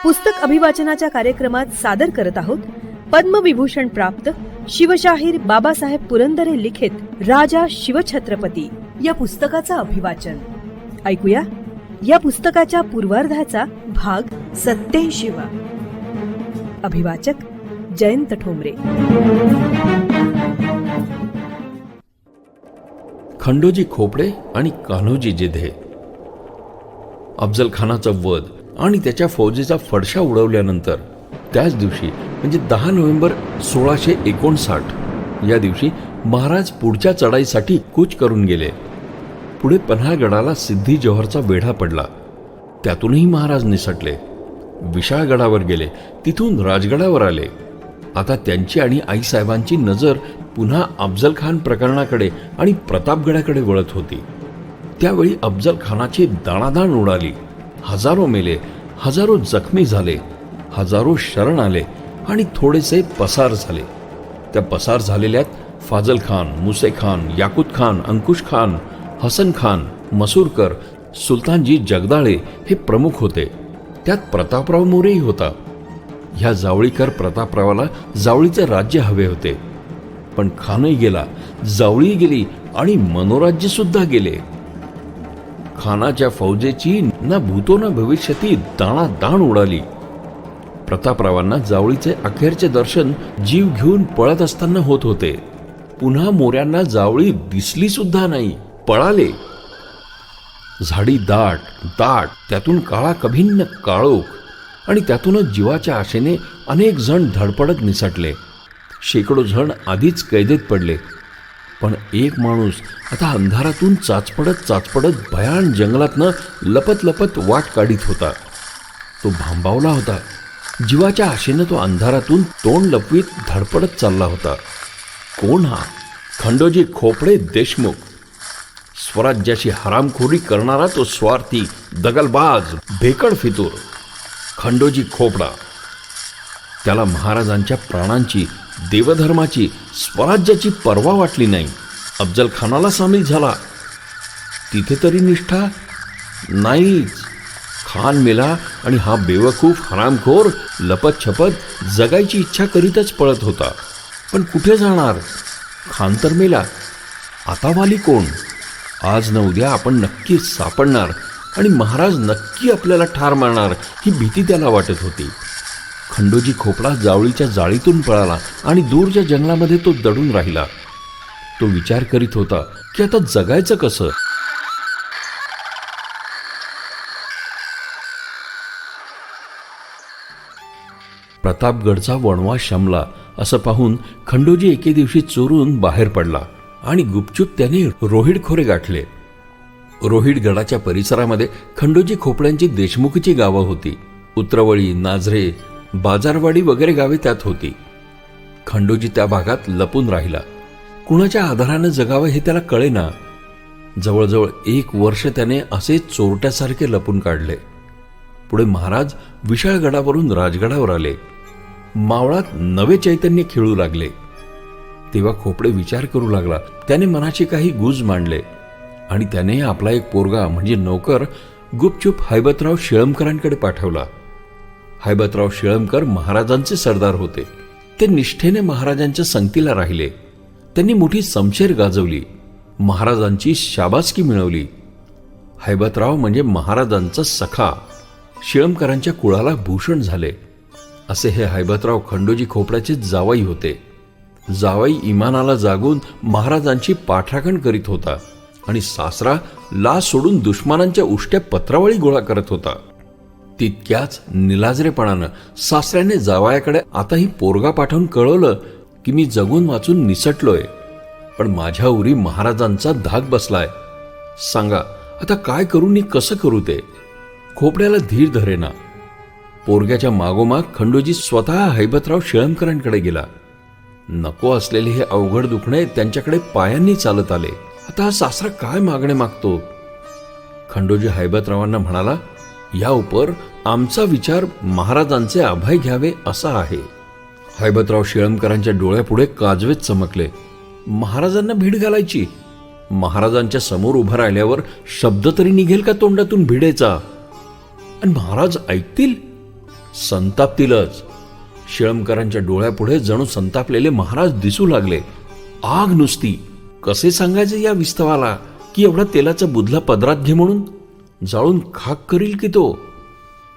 पुस्तक अभिवाचनाच्या कार्यक्रमात सादर करत आहोत पद्मविभूषण प्राप्त शिवशाहीर बाबासाहेब पुरंदरे लिखित राजा शिवछत्रपती या पुस्तकाचं अभिवाचन. ऐकूया या पुस्तकाच्या पूर्वार्धाचा भाग 87. अभिवाचक जयंत ठोंबरे. खंडोजी खोपडे आणि कान्होजी जिधे. अफजल खानाचा वध आणि त्याच्या फौजेचा फडशा उडवल्यानंतर त्याच दिवशी म्हणजे 10 नोव्हेंबर 1659 या दिवशी महाराज पुढच्या चढाईसाठी कूच करून गेले. पुढे पन्हाळगडाला सिद्धी जोहरचा वेढा पडला. त्यातूनही महाराज निसटले. विशाळगडावर गेले, तिथून राजगडावर आले. आता त्यांची आणि आईसाहेबांची नजर पुन्हा अफजल खान प्रकरणाकडे आणि प्रतापगडाकडे वळत होती. त्यावेळी अफजल खानाची दाणादाण उडाली. हजारो मेले, हजारो जखमी झाले, हजारो शरण आले आणि थोडेसे पसार झाले. त्या पसार झालेल्यात फाजल खान, मुसे खान, याकूत खान, अंकुश खान, हसन खान, मसूरकर, सुलतानजी जगदाळे हे प्रमुख होते. त्यात प्रतापराव मोरेही होता. ह्या जावळीकर प्रतापरावाला जावळीचे राज्य हवे होते. पण खानही गेला, जावळी गेली आणि मनोराज्य सुद्धा गेले. खानाच्या फौजेची ना भूतो ना भविष्यती दाणादाण उडाली. प्रतापरावांना जावळीचे अखेरचे दर्शन जीव घेऊन पळत असताना होत होते. पुन्हा मोऱ्यांना जावळी दिसली सुद्धा नाही, पळाले. झाडी दाट दाट, त्यातून काळा कभिन्न काळोख आणि त्यातूनच जीवाच्या आशेने अनेक जण धडपडत निसटले. शेकडो जण आधीच कैदेत पडले. पण एक माणूस आता अंधारातून चाचपडत भयान जंगलातनं लपत लपत वाट काढीत होता. तो भांबावला होता. जीवाच्या आशेनं तो अंधारातून तोंड लपवीत धडपडत चालला होता. कोण हा? खंडोजी खोपडे देशमुख. स्वराज्याची हरामखोरी करणारा तो स्वार्थी, दगलबाज, भेकड फितूर खंडोजी खोपडा. त्याला महाराजांच्या प्राणांची, देवधर्माची, स्वराज्याची पर्वा वाटली नाही. अफजल खानाला सामील झाला, तिथे तरी निष्ठा नाहीच. खान मेला आणि हा बेवकूफ हरामखोर लपत छपत जगायची इच्छा करीतच पळत होता. पण कुठे जाणार? खान तर मेला, आता वाली कोण? आज न उद्या आपण नक्कीच सापडणार आणि महाराज नक्की आपल्याला ठार मारणार ही भीती त्याला वाटत होती. खंडोजी खोपडा जावळीच्या जाळीतून पळाला आणि दूरच्या जंगलामध्ये तो दडून राहिला. तो विचार करीत होता की आता जगायचं कसं. प्रतापगडचा वणवा शमला असं पाहून खंडोजी एके दिवशी चोरून बाहेर पडला आणि गुपचूप त्याने रोहिड खोरे गाठले. रोहिड गडाच्या परिसरामध्ये खंडोजी खोपड्यांची देशमुखची गावं होती. उत्रवळी, नाझरे, बाजारवाडी वगैरे गावे त्यात होती. खंडोजी त्या भागात लपून राहिला. कुणाच्या आधारानं जगावं हे त्याला कळेना. जवळजवळ 1 वर्ष त्याने असे चोरट्यासारखे लपून काढले. पुढे महाराज विशाळगडावरून राजगडावर आले. मावळात नवे चैतन्य खेळू लागले. तेव्हा खोपडे विचार करू लागला. त्याने मनाची काही गुज मांडले आणि त्याने आपला एक पोरगा म्हणजे नौकर गुपचूप हैबतराव शिळमकरांकडे पाठवला. हैबतराव शिळमकर महाराजांचे सरदार होते. ते निष्ठेने महाराजांच्या संगतीला राहिले. त्यांनी मोठी समशेर गाजवली, महाराजांची शाबासकी मिळवली. हैबतराव म्हणजे महाराजांचा सखा, शिळमकरांच्या कुळाला भूषण झाले. असे हे हैबतराव खंडोजी खोपड्याचे जावई होते. जावई इमानाला जागून महाराजांची पाठराखण करीत होता आणि सासरा ला सोडून दुश्मनांच्या उष्ट्या पत्रावळी गोळा करत होता. तितक्याच निलाजरेपणानं सासऱ्याने जावयाकडे आताही पोरगा पाठवून कळवलं की मी जगून वाचून निसटलोय, पण माझ्या उरी महाराजांचा धाक बसलाय. सांगा आता काय करू नि कसं करू ते. खोपड्याला धीर धरेना. पोरग्याच्या मागोमाग खंडोजी स्वतः हैबतराव शिळमकरांकडे गेला. नको असलेले हे अवघड दुखणे त्यांच्याकडे पायांनी चालत आले. आता हा सासरा काय मागणे मागतो? खंडोजी हैबतरावांना म्हणाला, या उपर आमचा विचार महाराजांचे अभय घ्यावे असा आहे. हैबतराव शिळमकरांच्या डोळ्यापुढे काजवेत चमकले. महाराजांना भीड घालायची? महाराजांच्या समोर उभं राहिल्यावर शब्द तरी निघेल का तोंडातून भिडेचा? आणि महाराज ऐकतील? संतापतीलच. शिळमकरांच्या डोळ्यापुढे जणू संतापलेले महाराज दिसू लागले. आग नुसती. कसे सांगायचे या विस्तवाला की एवढा तेलाचा बुधला पदरात घे म्हणून? जाळून खाक करील की तो.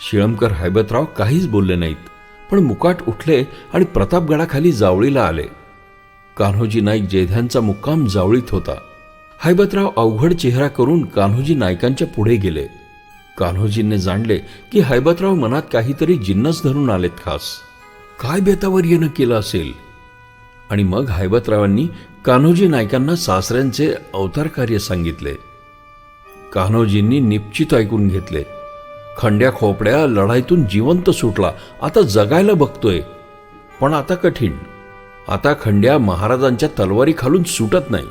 शिळमकर हैबतराव काहीच बोलले नाहीत, पण मुकाट उठले आणि प्रतापगडाखाली जावळीला आले. कान्होजी नाईक जेध्यांचा मुक्काम जावळीत होता. हैबतराव अवघड चेहरा करून कान्होजी नाईकांच्या पुढे गेले. कान्होजींनी जाणले की हैबतराव मनात काहीतरी जिन्नस धरून आलेत खास. काय बेतावर येणं केलं असेल? आणि मग हैबतरावांनी कान्होजी नाईकांना सासऱ्यांचे अवतार कार्य सांगितले. कान्होजींनी निश्चित ऐकून घेतले. खंड्या खोपड्या लढाईतून जिवंत सुटला, आता जगायला बघतोय. पण आता कठीण. आता खंड्या महाराजांच्या तलवारी खालून सुटत नाही.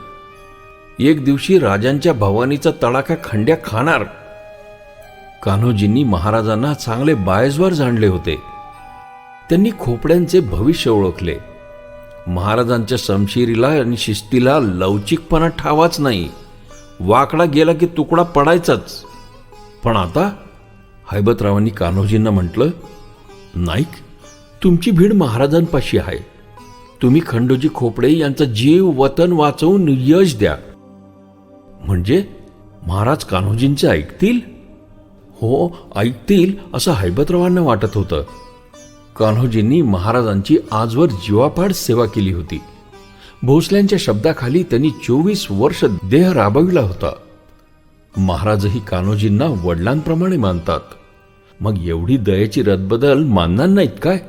एक दिवशी राजांच्या भवानीचा तडाखा खंड्या खाणार. कान्होजींनी महाराजांना चांगले बायजवार जाणले होते. त्यांनी खोपड्यांचे भविष्य ओळखले. महाराजांच्या समशिरीला आणि शिस्तीला लवचिकपणा ठावाच नाही. वाकडा गेला की तुकडा पडायचाच. पण आता हैबतरावांनी कान्होजींना म्हटलं, नाईक, तुमची भीड महाराजांपाशी आहे. तुम्ही खंडोजी खोपडे यांचा जीव वतन वाचवून यश द्या. म्हणजे महाराज कान्होजींचे ऐकतील? हो, ऐकतील असं हैबतरावांना वाटत होतं. कान्होजींनी महाराजांची आजवर जीवापाड सेवा केली होती. भोसल्यांच्या शब्दाखाली त्यांनी 24 वर्ष देह राबविला होता. महाराजही कान्होजींना वडिलांप्रमाणे मानतात. मग एवढी दयेची रदबदल मानणार नाहीत काय?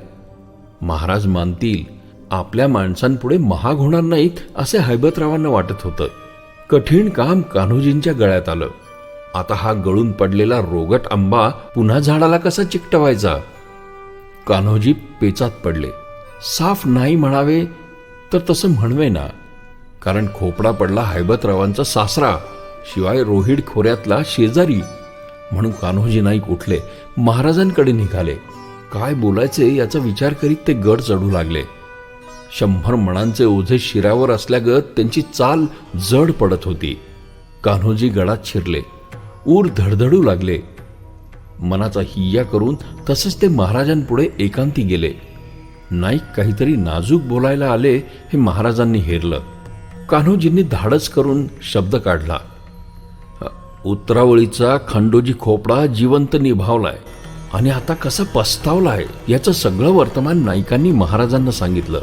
महाराज मानतील. आपल्या माणसांपुढे महाग होणार नाहीत असे हैबतरावांना वाटत होतं. कठीण काम कान्होजींच्या गळ्यात आलं. आता हा गळून पडलेला रोगट आंबा पुन्हा झाडाला कसा चिकटवायचा? कान्होजी पेचात पडले. साफ नाही म्हणावे तर तसं म्हणवे ना, कारण खोपडा पडला हैबतरावांचा सासरा, शिवाय रोहिड खोऱ्यातला शेजारी. म्हणून कान्होजी नाईक उठले, महाराजांकडे निघाले. काय बोलायचे याचा विचार करीत ते गड चढू लागले. 100 मणांचे ओझे शिरावर असल्यागत त्यांची चाल जड पडत होती. कान्होजी गडात शिरले. ऊर धडधडू लागले. मनाचा हिय्या करून तसंच ते महाराजांपुढे एकांती गेले. नाईक काहीतरी नाजूक बोलायला आले हे महाराजांनी हेरलं. कान्होजींनी धाडस करून शब्द काढला, उतरावळीचा खंडोजी खोपडा जिवंत निभावलाय आणि आता कसा पस्तावलाय याचं सगळं वर्तमान नाईकांनी महाराजांना सांगितलं.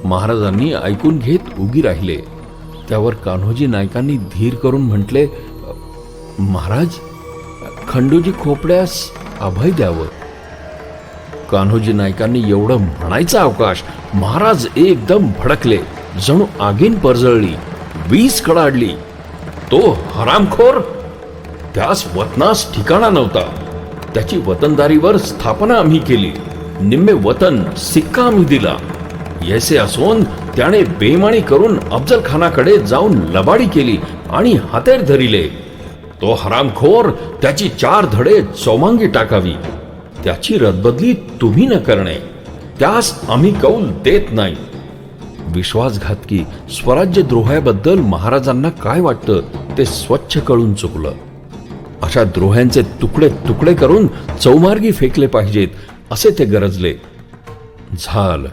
महाराजांनी ऐकून घेत उगी राहिले. त्यावर कान्होजी नाईकांनी धीर करून म्हटले, महाराज, खंडोजी खोपड्यास अभय द्यावं. कान्होजी नाईकांनी एवढं म्हणायचा अवकाश महाराज एकदम भडकले. जणू आगीन परजळली, वीज कडाडली. तो हरामखोर, त्यास वतनास ठिकाणा नव्हता. त्याची वतनदारीवर स्थापना आम्ही केली. निम्मे वतन सिक्का आम्ही दिला. येसे असून त्याने बेमाणी करून अफजल खानाकडे जाऊन लबाडी केली आणि हातेर धरिले. तो हरामखोर, त्याची 4 धडे चौमांगी टाकावी. त्याची रदबदली तुम्ही न करणे, त्यास आम्ही कौल देत नाही. विश्वासघातकी स्वराज्यद्रोहाबद्दल महाराजांना काय वाटतं ते स्वच्छ कळून चुकलं. अशा द्रोह्यांचे तुकडे तुकडे करून चौमार्गी फेकले पाहिजेत असे ते गरजले. झालं,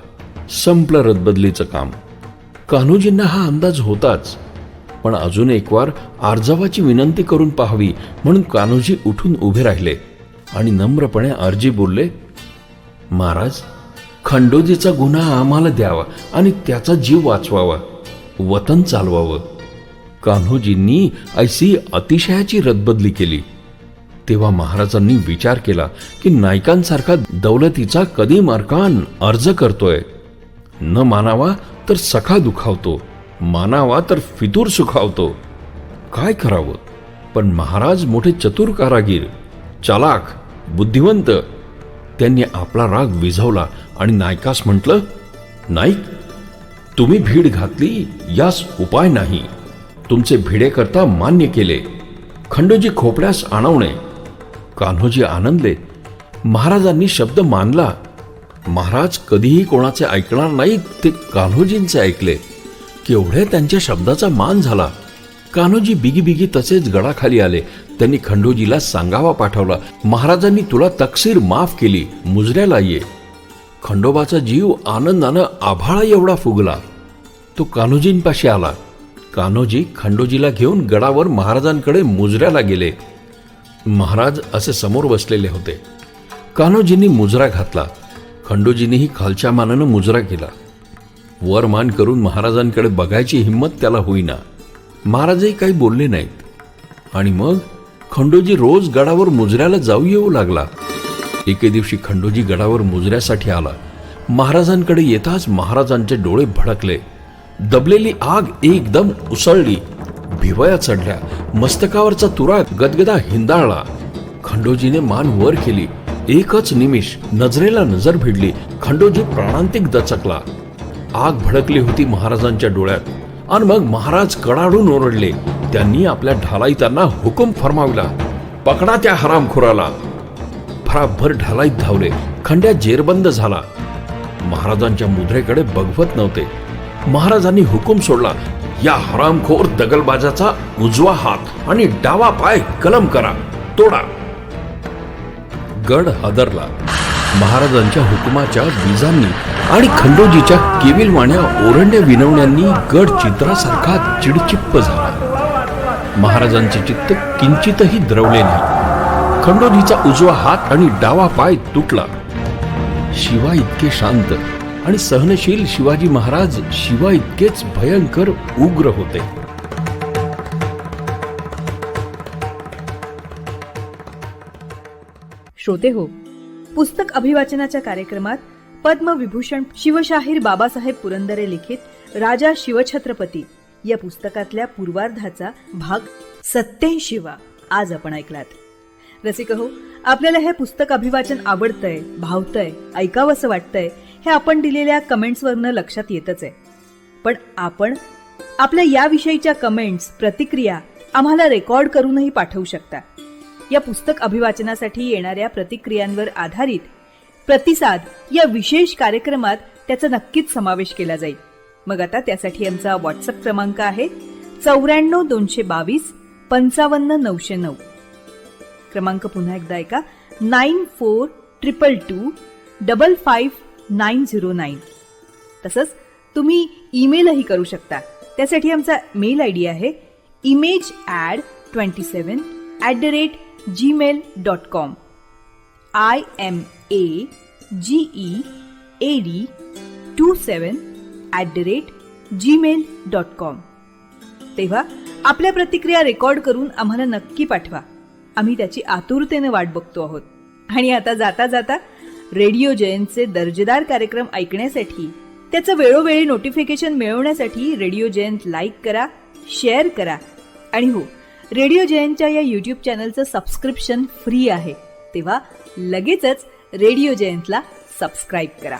संपलं रदबदलीचं काम. कान्होजींना हा अंदाज होताच, पण अजून एक वार आर्जवाची विनंती करून पाहावी म्हणून कान्होजी उठून उभे राहिले आणि नम्रपणे अर्जी बोलले, महाराज, खंडोजीचा गुन्हा आम्हाला द्यावा आणि त्याचा जीव वाचवावा, वतन चालवावं. कान्होजींनी ऐसी अतिशयाची रदबदली केली. तेव्हा महाराजांनी विचार केला की नाईकांसारखा दौलतीचा कधी मार्कान अर्ज करतोय. न मानावा तर सखा दुखावतो, मानावा तर फितूर सुखावतो. काय करावं? पण महाराज मोठे चतुर कारागीर, चालाक, बुद्धिवंत. त्यांनी आपला राग विझवला आणि नायकास म्हटलं, नाईक, तुम्ही भीड घातली यास उपाय नाही. तुमचे भिडेकरता मान्य केले. खंडोजी खोपड्यास आणवणे. कान्होजी आनंदले. महाराजांनी शब्द मानला. महाराज कधीही कोणाचे ऐकणार नाहीत ते कान्होजींचे ऐकले. केवढे त्यांच्या शब्दाचा मान झाला. कान्होजी बिगी बिगी तसेच गडाखाली आले. त्यांनी खंडोजीला सांगावा पाठवला, महाराजांनी तुला तकसीर माफ केली, मुजऱ्याला ये. खंडोबाचा जीव आनंदानं आभाळा एवढा फुगला. तो कान्होजींपाशी आला. कान्होजी खंडोजीला घेऊन गडावर महाराजांकडे मुजऱ्याला गेले. महाराज असे समोर बसलेले होते. कान्होजींनी मुजरा घातला. खंडोजींनीही खालच्या मानानं मुजरा केला. वर मान करून महाराजांकडे बघायची हिंमत त्याला होईना. महाराजही काही बोलले नाहीत. आणि मग खंडोजी रोज गडावर मुजऱ्याला जाऊ येऊ लागला. एके दिवशी खंडोजी गडावर मुजऱ्यासाठी आला. महाराजांकडे येताच महाराजांचे डोळे भडकले. दबलेली आग एकदम उसळली. भिवया चढल्या. मस्तकावरचा तुरा गदगदा हिंदाळला. खंडोजीने मान वर केली. एकच निमिष नजरेला नजर भिडली. खंडोजी प्राणांतिक दचकला. आग भडकली होती महाराजांच्या डोळ्यात. आणि मग महाराज कडाडून ओरडले. त्यांनी आपल्या ढालाईतांना हुकूम फरमावला, पकडा त्या हरामखोराला. भराभर ढालाईत धावले. खंड्या जेरबंद झाला. महाराजांच्या मुद्रेकडे बघवत नव्हते. महाराजांनी हुकूम सोडला, या हरामखोर दगलबाजाचा उजवा हात आणि डावा पाय कलम करा, तोडा. गड हादरला. महाराजांच्या हुकुमाच्या बीजांनी आणि खंडोजीच्या केविलवाण्या ओरंड्या विनवण्यांनी गड चित्रासारखा चिडचिप्प झाला. महाराजांचे चित्त किंचितही द्रवले नाही. खंडोजीचा उजवा हात आणि डावा पाय तुटला. शिवा इतके शांत आणि सहनशील शिवाजी महाराज शिवा इतकेच भयंकर उग्र होते. श्रोते हो, पुस्तक अभिवाचनाच्या कार्यक्रमात पद्मविभूषण शिवशाहीर बाबासाहेब पुरंदरे लिखित राजा शिवछत्रपती या पुस्तकातल्या पूर्वार्धाचा भाग 87 आज आपण ऐकलात. रसिक हो, आपल्याला हे पुस्तक अभिवाचन आवडतंय, भावतंय, ऐकावंसं वाटतंय हे आपण दिलेल्या कमेंट्सवरनं लक्षात येतच आहे. पण आपण आपल्या याविषयीच्या कमेंट्स, प्रतिक्रिया आम्हाला रेकॉर्ड करूनही पाठवू शकता. या पुस्तक अभिवाचनासाठी येणाऱ्या प्रतिक्रियांवर आधारित प्रतिसाद या विशेष कार्यक्रमात त्याचा नक्कीच समावेश केला जाईल. मग आता त्यासाठी आमचा व्हॉट्सअप क्रमांक आहे 94 222 55 909. क्रमांक पुन्हा एकदा ऐका, 9422 55909. तसंच तुम्ही ईमेलही करू शकता. त्यासाठी आमचा मेल आयडी आहे imagead27@gmail.com. IMAGEAD27@gmail.com. तेव्हा आपल्या प्रतिक्रिया रेकॉर्ड करून आम्हाला नक्की पाठवा. आम्ही त्याची आतुरतेने वाट बघतो आहोत. आणि आता जाता जाता रेडिओ जयंतचे दर्जेदार कार्यक्रम ऐकण्यासाठी, त्याचं वेळोवेळी नोटिफिकेशन मिळवण्यासाठी रेडिओ जयंत लाईक करा, शेअर करा. आणि हो, रेडिओ जयंतच्या या यूट्यूब चॅनलचं सबस्क्रिप्शन फ्री आहे. तेव्हा लगेचच रेडिओ जयंतला सबस्क्राईब करा.